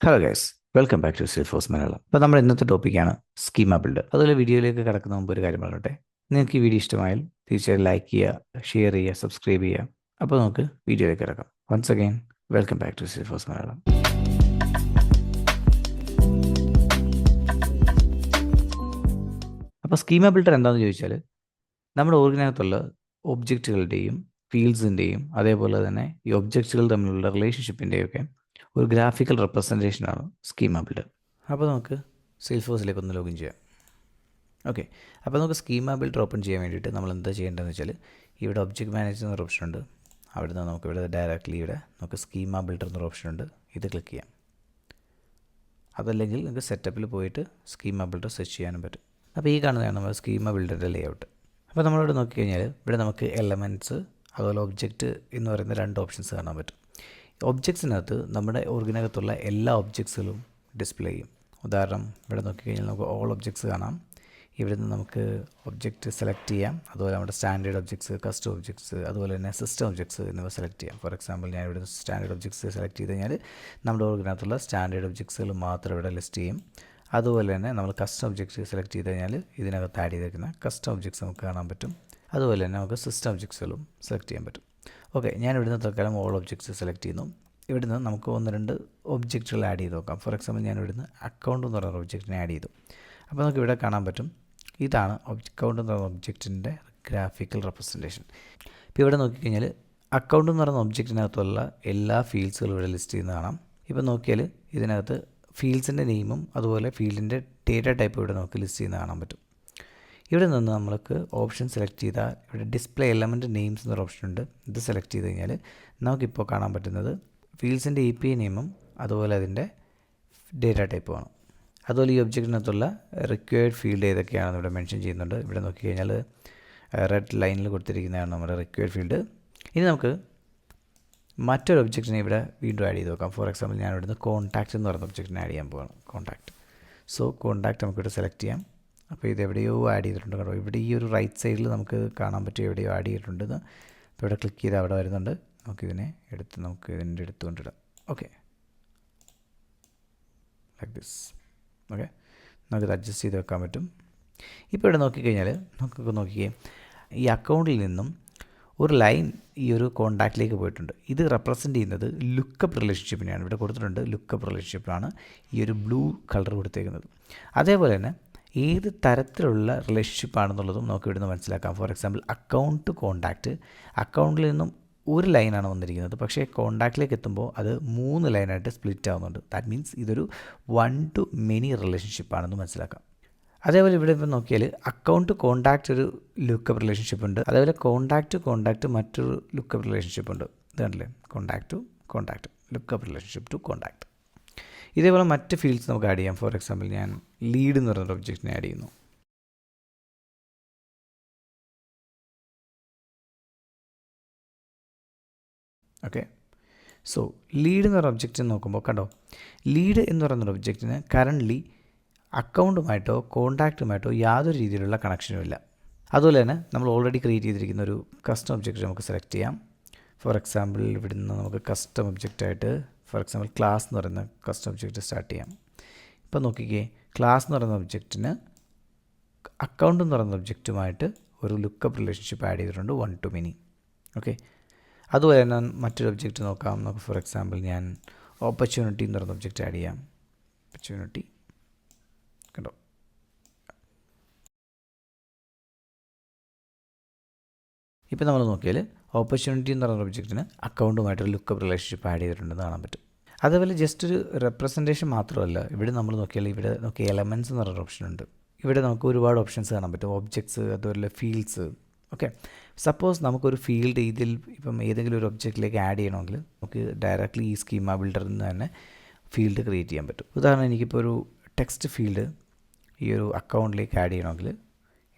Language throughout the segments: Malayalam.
Hello guys, welcome back to Salesforce Malayalam. അപ്പോൾ നമ്മുടെ ഇന്നത്തെ ടോപ്പിക്കാണ് സ്കീമ ബിൽഡർ. അതുപോലെ വീഡിയോയിലേക്ക് കിടക്കുന്ന മുമ്പ് ഒരു കാര്യം പറഞ്ഞോട്ടെ. നിങ്ങൾക്ക് ഈ വീഡിയോ ഇഷ്ടമായാൽ തീർച്ചയായും ലൈക്ക് ചെയ്യുക, ഷെയർ ചെയ്യുക, സബ്സ്ക്രൈബ് ചെയ്യുക. അപ്പോൾ നമുക്ക് വീഡിയോയിലേക്ക് കിടക്കാം. Once again welcome back to Salesforce Malayalam. അപ്പോൾ സ്കീമ ബിൽഡർ എന്താണെന്ന് ചോദിച്ചാൽ, നമ്മുടെ ഓർഗനകത്തുള്ള ഒബ്ജക്റ്റുകളുടെയും ഫീൽഡ്സിൻ്റെയും അതേപോലെ തന്നെ ഈ ഒബ്ജക്റ്റുകൾ തമ്മിലുള്ള റിലേഷൻഷിപ്പിൻ്റെയും ഒക്കെ ഒരു ഗ്രാഫിക്കൽ റെപ്രസെൻറ്റേഷനാണ് സ്കീമ ബിൽഡർ. അപ്പോൾ നമുക്ക് സെയിൽഫോഴ്സിലേക്ക് ഒന്ന് ലോഗിൻ ചെയ്യാം. ഓക്കെ, അപ്പോൾ നമുക്ക് സ്കീമ ബിൽഡർ ഓപ്പൺ ചെയ്യാൻ വേണ്ടിയിട്ട് നമ്മൾ എന്താ ചെയ്യേണ്ടതെന്ന് വെച്ചാൽ, ഇവിടെ ഒബ്ജക്റ്റ് മാനേജർ എന്നൊരു ഓപ്ഷൻ ഉണ്ട്. അവിടെ നിന്ന് നമുക്ക് ഇവിടെ ഡയറക്റ്റ്ലി ഇവിടെ നമുക്ക് സ്കീമ ബിൽഡർ എന്നൊരു ഓപ്ഷൻ ഉണ്ട്. ഇത് ക്ലിക്ക് ചെയ്യാം. അതല്ലെങ്കിൽ നിങ്ങൾക്ക് സെറ്റപ്പിൽ പോയിട്ട് സ്കീമ ബിൽഡർ സെർച്ച് ചെയ്യാനും പറ്റും. അപ്പോൾ ഈ കാണുന്നതാണ് നമ്മുടെ സ്കീമ ബിൽഡറിൻ്റെ ലേഔട്ട്. അപ്പോൾ നമ്മളിവിടെ നോക്കിക്കഴിഞ്ഞാൽ ഇവിടെ നമുക്ക് എലമെൻറ്റ്സ് അതുപോലെ ഒബ്ജക്റ്റ് എന്ന് പറയുന്ന രണ്ട് ഓപ്ഷൻസ് കാണാൻ പറ്റും. ഒബ്ജക്ട്സിനകത്ത് നമ്മുടെ ഓർഗിനകത്തുള്ള എല്ലാ ഒബ്ജക്ട്സുകളും ഡിസ്പ്ലേ ചെയ്യും. ഉദാഹരണം ഇവിടെ നോക്കിക്കഴിഞ്ഞാൽ നമുക്ക് ഓൾ ഒബ്ജക്ട്സ് കാണാം. ഇവിടെ നിന്ന് നമുക്ക് ഒബ്ജക്റ്റ് സെലക്ട് ചെയ്യാം. അതുപോലെ നമ്മുടെ സ്റ്റാൻഡേർഡ് ഒബ്ജക്ട്സ്, കസ്റ്റം ഒബ്ജക്ട്സ്, അതുപോലെ തന്നെ സിസ്റ്റം ഒബ്ജക്ട്സ് എന്നിവ സെലക്ട് ചെയ്യാം. ഫോർ എക്സാമ്പിൾ ഞാൻ ഇവിടെ സ്റ്റാൻഡേർഡ് ഒബ്ജക്ട്സ് സെലക്ട് ചെയ്ത് കഴിഞ്ഞാൽ നമ്മുടെ ഓർഗിനകത്തുള്ള സ്റ്റാൻഡേർഡ് ഒബ്ജക്ട്സുകൾ മാത്രം ഇവിടെ ലിസ്റ്റ് ചെയ്യും. അതുപോലെ തന്നെ നമ്മൾ കസ്റ്റം ഒബ്ജക്ട്സ് സെലക്ട് ചെയ്ത് കഴിഞ്ഞാൽ ഇതിനകത്ത് ആഡ് ചെയ്തിരിക്കുന്ന കസ്റ്റം ഒബ്ജക്ട്സ് നമുക്ക് കാണാൻ പറ്റും. അതുപോലെ തന്നെ നമുക്ക് സിസ്റ്റം ഒബ്ജക്ട്സുകളും സെലക്ട് ചെയ്യാൻ പറ്റും. ഓക്കെ, ഞാൻ ഇവിടുന്ന് തൽക്കാലം ഓൾ ഒബ്ജക്ട്സ് സെലക്ട് ചെയ്യുന്നു. ഇവിടുന്ന് നമുക്ക് ഒന്ന് രണ്ട് ഒബ്ജക്റ്റുകൾ ആഡ് ചെയ്ത് നോക്കാം. ഫോർ എക്സാമ്പിൾ ഞാൻ ഇവിടുന്ന് അക്കൗണ്ട് എന്ന് പറയുന്ന ഒബ്ജക്റ്റിനെ ആഡ് ചെയ്തു. അപ്പോൾ നമുക്ക് ഇവിടെ കാണാൻ പറ്റും, ഇതാണ് അക്കൗണ്ട് എന്ന് പറയുന്ന ഒബ്ജക്റ്റിൻ്റെ ഗ്രാഫിക്കൽ റെപ്രസെൻറ്റേഷൻ. ഇപ്പോൾ ഇവിടെ നോക്കിക്കഴിഞ്ഞാൽ അക്കൗണ്ട് എന്ന് പറയുന്ന ഒബ്ജക്റ്റിനകത്തുള്ള എല്ലാ ഫീൽഡ്സുകളും ഇവിടെ ലിസ്റ്റ് ചെയ്യുന്ന കാണാം. ഇപ്പോൾ നോക്കിയാൽ ഇതിനകത്ത് ഫീൽഡ്സിൻ്റെ നെയിമും അതുപോലെ ഫീൽഡിൻ്റെ ഡേറ്റ ടൈപ്പ് ഇവിടെ നമുക്ക് ലിസ്റ്റ് ചെയ്യുന്ന കാണാൻ പറ്റും. ഇവിടെ നിന്ന് നമ്മൾക്ക് ഓപ്ഷൻ സെലക്ട് ചെയ്താൽ ഇവിടെ ഡിസ്പ്ലേ എലമെൻറ്റ് നെയിംസ് എന്നൊരു ഓപ്ഷൻ ഉണ്ട്. ഇത് സെലക്ട് ചെയ്ത് കഴിഞ്ഞാൽ നമുക്കിപ്പോൾ കാണാൻ പറ്റുന്നത് ഫീൽഡ്സിൻ്റെ API നെയിമും അതുപോലെ അതിൻ്റെ ഡേറ്റ ടൈപ്പുമാണ്. അതുപോലെ ഈ ഒബ്ജക്റ്റിനകത്തുള്ള റിക്വയർഡ് ഫീൽഡ് ഏതൊക്കെയാണെന്ന് ഇവിടെ മെൻഷൻ ചെയ്യുന്നുണ്ട്. ഇവിടെ നോക്കിക്കഴിഞ്ഞാൽ റെഡ് ലൈനിൽ കൊടുത്തിരിക്കുന്നതാണ് നമ്മുടെ റിക്വയർഡ് ഫീൽഡ്. ഇനി നമുക്ക് മറ്റൊരു ഒബ്ജക്റ്റിനെ ഇവിടെ വീണ്ടും ആഡ് ചെയ്ത് നോക്കാം. ഫോർ എക്സാമ്പിൾ ഞാൻ ഇവിടുന്ന് കോൺടാക്റ്റ് എന്ന് പറയുന്ന ഒബ്ജക്റ്റിനെ ആഡ് ചെയ്യാൻ പോവാണ്. കോൺടാക്റ്റ്. സോ കോൺടാക്റ്റ് നമുക്കിവിടെ സെലക്ട് ചെയ്യാം. അപ്പോൾ ഇത് എവിടെയോ ആഡ് ചെയ്തിട്ടുണ്ട് കേട്ടോ. ഇവിടെ ഈ ഒരു റൈറ്റ് സൈഡിൽ നമുക്ക് കാണാൻ പറ്റും എവിടെയോ ആഡ് ചെയ്തിട്ടുണ്ടെന്ന്. അപ്പോൾ ഇവിടെ ക്ലിക്ക് ചെയ്ത് അവിടെ വരുന്നുണ്ട്. നമുക്കിതിനെ നമുക്ക് ഇതിൻ്റെ എടുത്തുകൊണ്ടിടാം. Okay, like this. ഓക്കെ, നമുക്കിത് അഡ്ജസ്റ്റ് ചെയ്ത് വെക്കാൻ പറ്റും. ഇപ്പോൾ ഇവിടെ നോക്കിക്കഴിഞ്ഞാൽ നമുക്കൊക്കെ നോക്കിയേ, ഈ അക്കൗണ്ടിൽ നിന്നും ഒരു ലൈൻ ഈ ഒരു കോൺടാക്റ്റിലേക്ക് പോയിട്ടുണ്ട്. ഇത് റെപ്രസെൻ്റ് ചെയ്യുന്നത് ലുക്കപ്പ് റിലേഷൻഷിപ്പിനെയാണ്. ഇവിടെ കൊടുത്തിട്ടുണ്ട് ലുക്കപ്പ് റിലേഷൻഷിപ്പിലാണ് ഈ ഒരു ബ്ലൂ കളർ കൊടുത്തേക്കുന്നത്. അതേപോലെ തന്നെ ഏത് തരത്തിലുള്ള റിലേഷൻഷിപ്പ് ആണെന്നുള്ളതും നമുക്ക് ഇവിടുന്ന് മനസ്സിലാക്കാം. For example account to contact, അക്കൗണ്ടിൽ നിന്നും ഒരു ലൈനാണ് വന്നിരിക്കുന്നത്, പക്ഷേ കോൺടാക്റ്റിലേക്ക് എത്തുമ്പോൾ അത് 3 ലൈനായിട്ട് സ്പ്ലിറ്റ് ആവുന്നുണ്ട്. ദാറ്റ് മീൻസ് ഇതൊരു 1 to many റിലേഷൻഷിപ്പ് ആണെന്ന് മനസ്സിലാക്കാം. അതേപോലെ ഇവിടെ ഇപ്പോൾ നോക്കിയാൽ അക്കൗണ്ട് ടു കോൺടാക്റ്റ് ഒരു ലുക്കപ്പ് റിലേഷൻഷിപ്പ് ഉണ്ട്. അതേപോലെ കോൺടാക്റ്റ് ടു കോൺടാക്റ്റ് മറ്റൊരു ലുക്കപ്പ് റിലേഷൻഷിപ്പ് ഉണ്ട്. ഇതാണല്ലേ contact to contact, lookup relationship to contact. ഇതേപോലെ മറ്റ് ഫീൽഡ്സ് നമുക്ക് ആഡ് ചെയ്യാം. ഫോർ എക്സാമ്പിൾ ഞാൻ ലീഡ് എന്ന് പറയുന്ന ഒബ്ജക്റ്റിനെ ആഡ് ചെയ്യുന്നു. ഓക്കെ, സോ ലീഡ് എന്ന് പറയുന്ന ഒബ്ജക്റ്റ് നോക്കുമ്പോൾ കണ്ടോ, ലീഡ് എന്ന് പറയുന്ന ഒബ്ജക്റ്റിന് കറൻ്റ്ലി അക്കൗണ്ടുമായിട്ടോ കോൺടാക്റ്റുമായിട്ടോ യാതൊരു രീതിയിലുള്ള കണക്ഷനും ഇല്ല. അതുപോലെ തന്നെ നമ്മൾ ഓൾറെഡി ക്രിയേറ്റ് ചെയ്തിരിക്കുന്ന ഒരു കസ്റ്റം ഒബ്ജക്റ്റ് നമുക്ക് സെലക്ട് ചെയ്യാം. ഫോർ എക്സാമ്പിൾ ഇവിടെ നിന്ന് നമുക്ക് കസ്റ്റം ഒബ്ജക്റ്റായിട്ട് ഫോർ എക്സാമ്പിൾ ക്ലാസ് എന്ന് പറയുന്ന കസ്റ്റം ഒബ്ജക്റ്റ് സ്റ്റാർട്ട് ചെയ്യാം. ഇപ്പോൾ നോക്കിക്കേ, ക്ലാസ് എന്ന് പറയുന്ന ഒബ്ജക്റ്റിന് അക്കൗണ്ട് എന്ന് പറയുന്ന ഒബ്ജക്റ്റുമായിട്ട് ഒരു ലുക്കപ്പ് റിലേഷൻഷിപ്പ് ആഡ് ചെയ്തിട്ടുണ്ട്, 1 to many. ഓക്കെ, അതുപോലെ തന്നെ മറ്റൊരു ഒബ്ജക്റ്റ് നോക്കാം. നമുക്ക് ഫോർ എക്സാമ്പിൾ ഞാൻ ഓപ്പർച്യൂണിറ്റി എന്ന് പറയുന്ന ഒബ്ജക്റ്റ് ആഡ് ചെയ്യാം. ഓപ്പർച്യൂണിറ്റി കണ്ടോ. ഇപ്പോൾ നമ്മൾ നോക്കിയാൽ ഓപ്പർച്യൂണിറ്റി എന്ന് പറയുന്ന ഒബ്ജക്റ്റിന് അക്കൗണ്ടുമായിട്ടൊരു ലുക്കപ്പ് റിലേഷൻഷിപ്പ് ആഡ് ചെയ്തിട്ടുണ്ടെന്ന് കാണാൻ പറ്റും. അതേപോലെ ജസ്റ്റ് ഒരു റെപ്രസെൻറ്റേഷൻ മാത്രമല്ല, ഇവിടെ നമ്മൾ നോക്കിയാൽ ഇവിടെ നോക്കിയാൽ എലമെൻറ്റ്സ് എന്ന് പറയുന്ന ഓപ്ഷൻ ഉണ്ട്. ഇവിടെ നമുക്ക് ഒരുപാട് ഓപ്ഷൻസ് കാണാൻ പറ്റും. ഒബ്ജക്ട്സ്, അതുപോലെ ഫീൽഡ്സ്. ഓക്കെ, സപ്പോസ് നമുക്കൊരു ഫീൽഡ് ഇതിൽ ഇപ്പം ഏതെങ്കിലും ഒരു ഒബ്ജക്റ്റിലേക്ക് ആഡ് ചെയ്യണമെങ്കിൽ നമുക്ക് ഡയറക്റ്റ്ലി ഈ സ്കീമ ബിൽഡറിൽ നിന്ന് തന്നെ ഫീൽഡ് ക്രിയേറ്റ് ചെയ്യാൻ പറ്റും. ഉദാഹരണം എനിക്കിപ്പോൾ ഒരു ടെക്സ്റ്റ് ഫീൽഡ് ഈ ഒരു അക്കൗണ്ടിലേക്ക് ആഡ് ചെയ്യണമെങ്കിൽ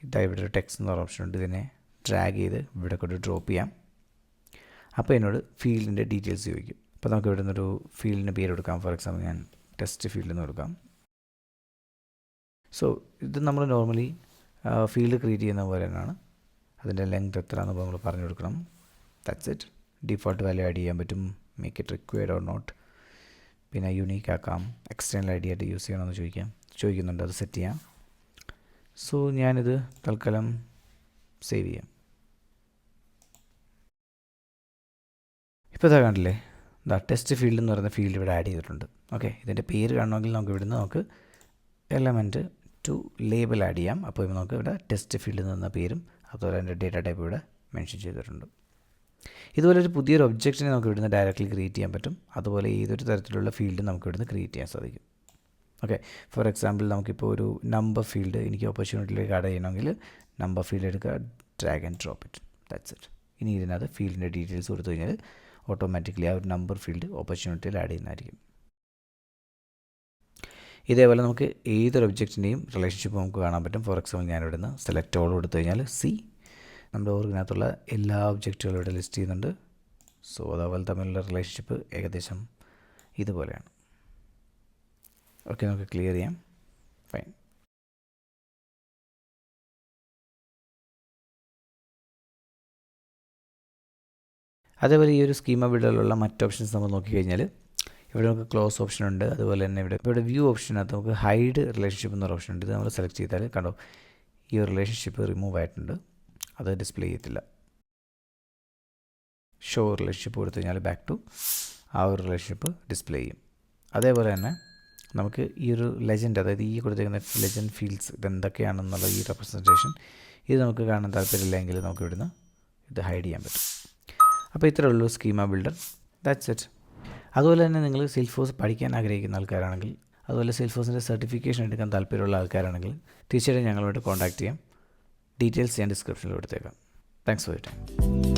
ഇതാ ഇവിടെ ഒരു ടെക്സ്റ്റ് എന്ന് പറയുന്ന ഓപ്ഷൻ ഉണ്ട്. ഇതിനെ ഡ്രാഗ് ചെയ്ത് ഇവിടെ കൊണ്ട് ഡ്രോപ്പ് ചെയ്യാം. അപ്പോൾ എന്നോട് ഫീൽഡിൻ്റെ ഡീറ്റെയിൽസ് ചോദിക്കും. അപ്പോൾ നമുക്ക് ഇവിടെ നിന്നൊരു ഫീൽഡിന് പേര് കൊടുക്കാം. ഫോർ എക്സാമ്പിൾ ഞാൻ ടെസ്റ്റ് ഫീൽഡ് എന്ന് കൊടുക്കാം. സോ ഇത് നമ്മൾ നോർമലി ഫീൽഡ് ക്രിയേറ്റ് ചെയ്യുന്ന പോലെ തന്നെയാണ്. അതിൻ്റെ ലെങ്ത് എത്രയാണെന്ന് നമ്മൾ പറഞ്ഞു കൊടുക്കണം. That's it. Default value add ചെയ്യാൻ പറ്റും. Make it required or not. പിന്നെ യുണീക്ക് ആക്കാം, എക്സ്റ്റേണൽ ഐ ഡി ആയിട്ട് യൂസ് ചെയ്യണമെന്ന് ചോദിക്കുന്നുണ്ട്, അത് സെറ്റ് ചെയ്യാം. സോ ഞാനിത് തൽക്കാലം സേവ് ചെയ്യാം. ഇപ്പോൾ ഇതാ കണ്ടില്ലേ, ടെസ്റ്റ് ഫീൽഡ് എന്ന് പറയുന്ന ഫീൽഡ് ഇവിടെ ആഡ് ചെയ്തിട്ടുണ്ട്. ഓക്കെ, ഇതിൻ്റെ പേര് കാണണമെങ്കിൽ നമുക്ക് ഇവിടുന്ന് നമുക്ക് എലമെൻറ്റ് ടു ലേബൽ ആഡ് ചെയ്യാം. അപ്പോൾ നമുക്ക് ഇവിടെ ടെസ്റ്റ് ഫീൽഡിൽ നിന്ന പേരും അതുപോലെ എൻ്റെ ഡേറ്റ ടൈപ്പ് ഇവിടെ മെൻഷൻ ചെയ്തിട്ടുണ്ട്. ഇതുപോലെ ഒരു പുതിയൊരു ഒബ്ജക്റ്റിനെ നമുക്ക് ഇവിടുന്ന് ഡയറക്റ്റ്ലി ക്രിയേറ്റ് ചെയ്യാൻ പറ്റും. അതുപോലെ ഏതൊരു തരത്തിലുള്ള ഫീൽഡ് നമുക്ക് ഇവിടുന്ന് ക്രിയേറ്റ് ചെയ്യാൻ സാധിക്കും. ഓക്കെ, ഫോർ എക്സാമ്പിൾ നമുക്കിപ്പോൾ ഒരു നമ്പർ ഫീൽഡ് എനിക്ക് ഓപ്പർച്യൂണിറ്റിയിലേക്ക് ആഡ് ചെയ്യണമെങ്കിൽ നമ്പർ ഫീൽഡ് എടുക്കുക, drag and drop it, that's it. ഇനി ഇതിനകത്ത് ഫീൽഡിൻ്റെ ഡീറ്റെയിൽസ് കൊടുത്തു കഴിഞ്ഞാൽ ഓട്ടോമാറ്റിക്കലി ആ ഒരു നമ്പർ ഫീൽഡ് ഓപ്പർച്യൂണിറ്റിയിൽ ആഡ് ചെയ്യുന്നതായിരിക്കും. ഇതേപോലെ നമുക്ക് ഏതൊരു ഒബ്ജക്റ്റിൻ്റെയും റിലേഷൻഷിപ്പ് നമുക്ക് കാണാൻ പറ്റും. ഫോർ എക്സാമ്പിൾ ഞാൻ ഇവിടെ നിന്ന് സെലക്ട് ഓൾ കൊടുത്തു കഴിഞ്ഞാൽ സി നമ്മുടെ ഓർഗിനകത്തുള്ള എല്ലാ ഒബ്ജക്റ്റുകളും ഇവിടെ ലിസ്റ്റ് ചെയ്യുന്നുണ്ട്. സോ അതേപോലെ തമ്മിലുള്ള റിലേഷൻഷിപ്പ് ഏകദേശം ഇതുപോലെയാണ്. ഓക്കെ, നമുക്ക് ക്ലിയർ ചെയ്യാം. ഫൈൻ. അതേപോലെ ഈ ഒരു സ്കീമ ബിൽഡറിലുള്ള മറ്റ് ഓപ്ഷൻസ് നമ്മൾ നോക്കിക്കഴിഞ്ഞാൽ ഇവിടെ നമുക്ക് ക്ലോസ് ഓപ്ഷൻ ഉണ്ട്. അതുപോലെ തന്നെ ഇവിടെ വ്യൂ ഓപ്ഷനകത്ത് നമുക്ക് ഹൈഡ് റിലേഷൻഷിപ്പ് എന്നൊരു ഓപ്ഷൻ ഉണ്ട്. ഇത് നമ്മൾ സെലക്ട് ചെയ്താൽ കണ്ടോ, ഈ ഒരു റിലേഷൻഷിപ്പ് റിമൂവ് ആയിട്ടുണ്ട്, അത് ഡിസ്പ്ലേ ചെയ്യത്തില്ല. ഷോ റിലേഷൻഷിപ്പ് കൊടുത്തു കഴിഞ്ഞാൽ ബാക്ക് ടു ആ ഒരു റിലേഷൻഷിപ്പ് ഡിസ്പ്ലേ ചെയ്യും. അതേപോലെ തന്നെ നമുക്ക് ഈ ഒരു ലെജൻഡ്, അതായത് ഈ കൊടുത്തിരിക്കുന്ന ലെജൻഡ് ഫീൽഡ്സ് ഇതെന്തൊക്കെയാണെന്നുള്ള ഈ റെപ്രസെൻറ്റേഷൻ ഇത് നമുക്ക് കാണാൻ താല്പര്യമില്ലെങ്കിൽ നമുക്ക് ഇവിടുന്ന് ഇത് ഹൈഡ് ചെയ്യാൻ പറ്റും. അപ്പോൾ ഇത്രയേ ഉള്ളൂ സ്കീമ ബിൽഡർ, ദാറ്റ്സ് ഇറ്റ്. അതുപോലെ തന്നെ നിങ്ങൾ സെയിൽസ്ഫോഴ്സ് പഠിക്കാൻ ആഗ്രഹിക്കുന്ന ആൾക്കാരാണെങ്കിൽ, അതുപോലെ സെയിൽസ്ഫോഴ്സിൻ്റെ സർട്ടിഫിക്കേഷൻ എടുക്കാൻ താല്പര്യമുള്ള ആൾക്കാരാണെങ്കിൽ തീർച്ചയായിട്ടും ഞങ്ങളുമായിട്ട് കോൺടാക്ട് ചെയ്യാം. ഡീറ്റെയിൽസ് ഞാൻ ഡിസ്ക്രിപ്ഷനിൽ കൊടുത്തേക്കാം. Thanks for your time.